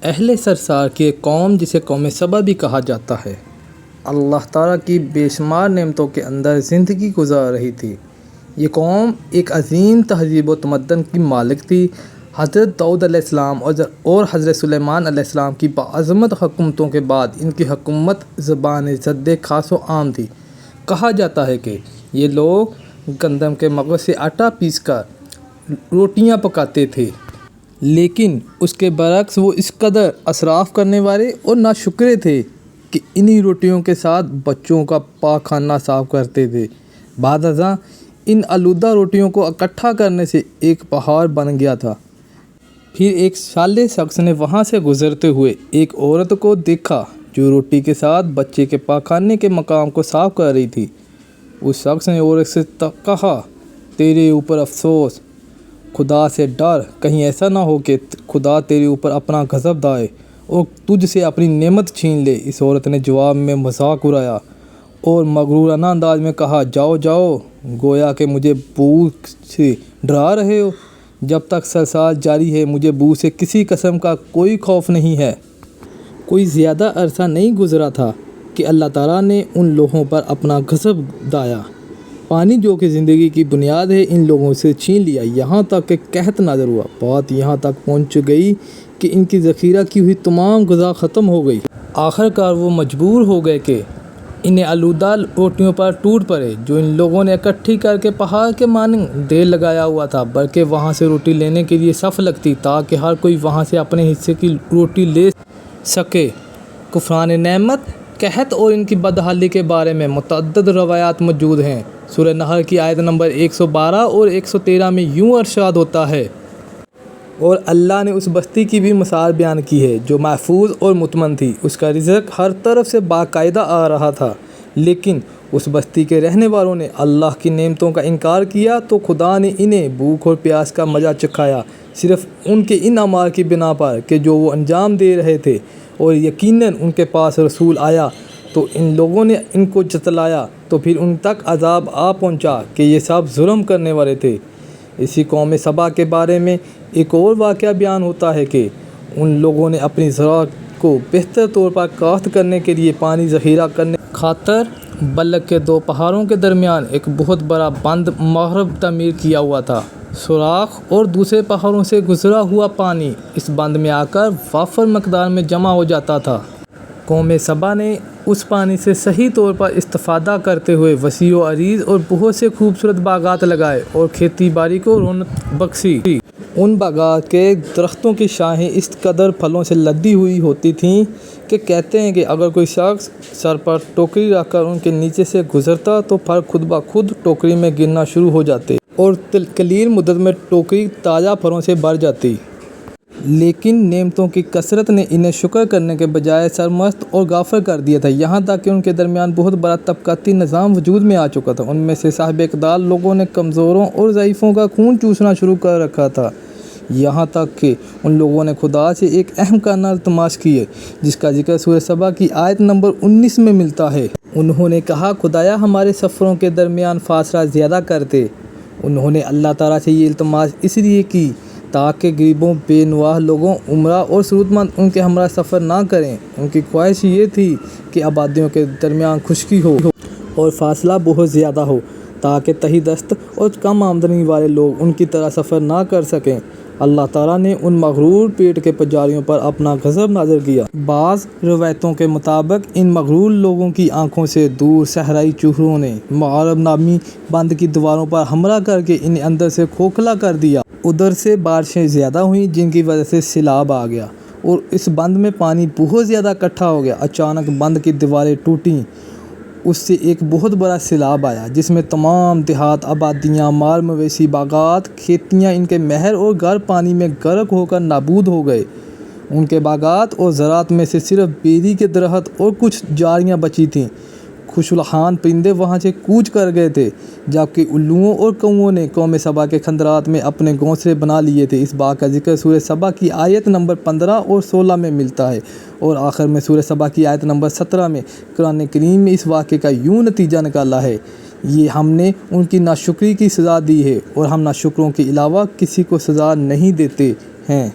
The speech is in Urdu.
اہل سرسار کی ایک قوم جسے قوم سبا بھی کہا جاتا ہے، اللہ تعالیٰ کی بے شمار نعمتوں کے اندر زندگی گزار رہی تھی۔ یہ قوم ایک عظیم تہذیب و تمدن کی مالک تھی۔ حضرت داؤد علیہ السلام اور حضرت سلیمان علیہ السلام کی باعظمت حکومتوں کے بعد ان کی حکومت زبان زد خاص و عام تھی۔ کہا جاتا ہے کہ یہ لوگ گندم کے مغز سے آٹا پیس کر روٹیاں پکاتے تھے، لیکن اس کے برعکس وہ اس قدر اسراف کرنے والے اور ناشکرے تھے کہ انہی روٹیوں کے ساتھ بچوں کا پاک خانہ صاف کرتے تھے۔ بعد ازاں ان آلودہ روٹیوں کو اکٹھا کرنے سے ایک پہاڑ بن گیا تھا۔ پھر ایک صالح شخص نے وہاں سے گزرتے ہوئے ایک عورت کو دیکھا جو روٹی کے ساتھ بچے کے پاک خانے کے مقام کو صاف کر رہی تھی۔ اس شخص نے عورت سے کہا، تیرے اوپر افسوس، خدا سے ڈر، کہیں ایسا نہ ہو کہ خدا تیرے اوپر اپنا غضب دھائے اور تجھ سے اپنی نعمت چھین لے۔ اس عورت نے جواب میں مذاق اڑایا اور مغرورانہ انداز میں کہا، جاؤ جاؤ، گویا کہ مجھے بو سے ڈرا رہے ہو۔ جب تک سرسال جاری ہے مجھے بو سے کسی قسم کا کوئی خوف نہیں ہے۔ کوئی زیادہ عرصہ نہیں گزرا تھا کہ اللہ تعالیٰ نے ان لوگوں پر اپنا غضب ڈھایا۔ پانی جو کہ زندگی کی بنیاد ہے ان لوگوں سے چھین لیا، یہاں تک کہ قحط نازل ہوا۔ بات یہاں تک پہنچ گئی کہ ان کی ذخیرہ کی ہوئی تمام غذا ختم ہو گئی۔ آخر کار وہ مجبور ہو گئے کہ انہیں آلودہ روٹیوں پر ٹوٹ پڑے جو ان لوگوں نے اکٹھی کر کے پہاڑ کے مانند ڈھیر لگایا ہوا تھا، بلکہ وہاں سے روٹی لینے کے لیے صف لگتی تاکہ ہر کوئی وہاں سے اپنے حصے کی روٹی لے سکے۔ کفران نعمت، قحط اور ان کی بدحالی کے بارے میں متعدد روایات موجود ہیں۔ سورہ نحل کی آیت نمبر 112 اور 113 میں یوں ارشاد ہوتا ہے، اور اللہ نے اس بستی کی بھی مثال بیان کی ہے جو محفوظ اور مطمئن تھی، اس کا رزق ہر طرف سے باقاعدہ آ رہا تھا، لیکن اس بستی کے رہنے والوں نے اللہ کی نعمتوں کا انکار کیا تو خدا نے انہیں بھوک اور پیاس کا مزہ چکھایا، صرف ان کے ان اعمال کی بنا پر کہ جو وہ انجام دے رہے تھے، اور یقیناً ان کے پاس رسول آیا تو ان لوگوں نے ان کو جھٹلایا تو پھر ان تک عذاب آ پہنچا کہ یہ سب ظلم کرنے والے تھے۔ اسی قوم سبا کے بارے میں ایک اور واقعہ بیان ہوتا ہے کہ ان لوگوں نے اپنی زراعت کو بہتر طور پر کاشت کرنے کے لیے پانی ذخیرہ کرنے خاطر بلک کے دو پہاڑوں کے درمیان ایک بہت بڑا بند مغرب تعمیر کیا ہوا تھا۔ سوراخ اور دوسرے پہاڑوں سے گزرا ہوا پانی اس بند میں آ کر وافر مقدار میں جمع ہو جاتا تھا۔ قوم سبا نے اس پانی سے صحیح طور پر استفادہ کرتے ہوئے وسیع و عریض اور بہت سے خوبصورت باغات لگائے اور کھیتی باڑی کو رونق بخشی۔ ان باغات کے درختوں کی شاخیں اس قدر پھلوں سے لدی ہوئی ہوتی تھیں کہ کہتے ہیں کہ اگر کوئی شخص سر پر ٹوکری رکھ کر ان کے نیچے سے گزرتا تو پھل خود بخود ٹوکری میں گرنا شروع ہو جاتے اور قلیل مدت میں ٹوکری تازہ پھلوں سے بھر جاتی۔ لیکن نعمتوں کی کثرت نے انہیں شکر کرنے کے بجائے سرمست اور غافل کر دیا تھا، یہاں تک کہ ان کے درمیان بہت بڑا طبقاتی نظام وجود میں آ چکا تھا۔ ان میں سے صاحب اقدار لوگوں نے کمزوروں اور ضعیفوں کا خون چوسنا شروع کر رکھا تھا، یہاں تک کہ ان لوگوں نے خدا سے ایک اہم کارنامہ التماس کیے جس کا ذکر سورہ سبا کی آیت نمبر 19 میں ملتا ہے۔ انہوں نے کہا، خدایا ہمارے سفروں کے درمیان فاصلہ زیادہ کر دے۔ انہوں نے اللہ تعالیٰ سے یہ التماس اس لیے کی تاکہ غریبوں، بے نواح لوگوں، عمرہ اور ضرورت مند ان کے ہمراہ سفر نہ کریں۔ ان کی خواہش یہ تھی کہ آبادیوں کے درمیان خشکی ہو اور فاصلہ بہت زیادہ ہو تاکہ تہی دست اور کم آمدنی والے لوگ ان کی طرح سفر نہ کر سکیں۔ اللہ تعالیٰ نے ان مغرور پیٹ کے پجاریوں پر اپنا غضب نازل کیا۔ بعض روایتوں کے مطابق ان مغرور لوگوں کی آنکھوں سے دور صحرائی چوہوں نے معرب نامی بند کی دیواروں پر حملہ کر کے انہیں اندر سے کھوکھلا کر دیا۔ ادھر سے بارشیں زیادہ ہوئیں جن کی وجہ سے سیلاب آ گیا اور اس بند میں پانی بہت زیادہ اکٹھا ہو گیا۔ اچانک بند کی دیواریں ٹوٹیں، اس سے ایک بہت بڑا سیلاب آیا جس میں تمام دیہات، آبادیاں، مال مویشی، باغات، کھیتیاں، ان کے محل اور گھر پانی میں غرق ہو کر نابود ہو گئے۔ ان کے باغات اور زراعت میں سے صرف بیری کے درخت اور کچھ جھاڑیاں بچی تھیں۔ خوشلحان پرندے وہاں سے کوچ کر گئے تھے، جبکہ الوؤں اور کوؤں نے قوم سبا کے کھنڈرات میں اپنے گھونسلے بنا لیے تھے۔ اس بات کا ذکر سورہ سبا کی آیت نمبر 15 اور 16 میں ملتا ہے، اور آخر میں سورہ سبا کی آیت نمبر 17 میں قرآن کریم میں اس واقعے کا یوں نتیجہ نکالا ہے، یہ ہم نے ان کی ناشکری کی سزا دی ہے اور ہم ناشکروں کے علاوہ کسی کو سزا نہیں دیتے ہیں۔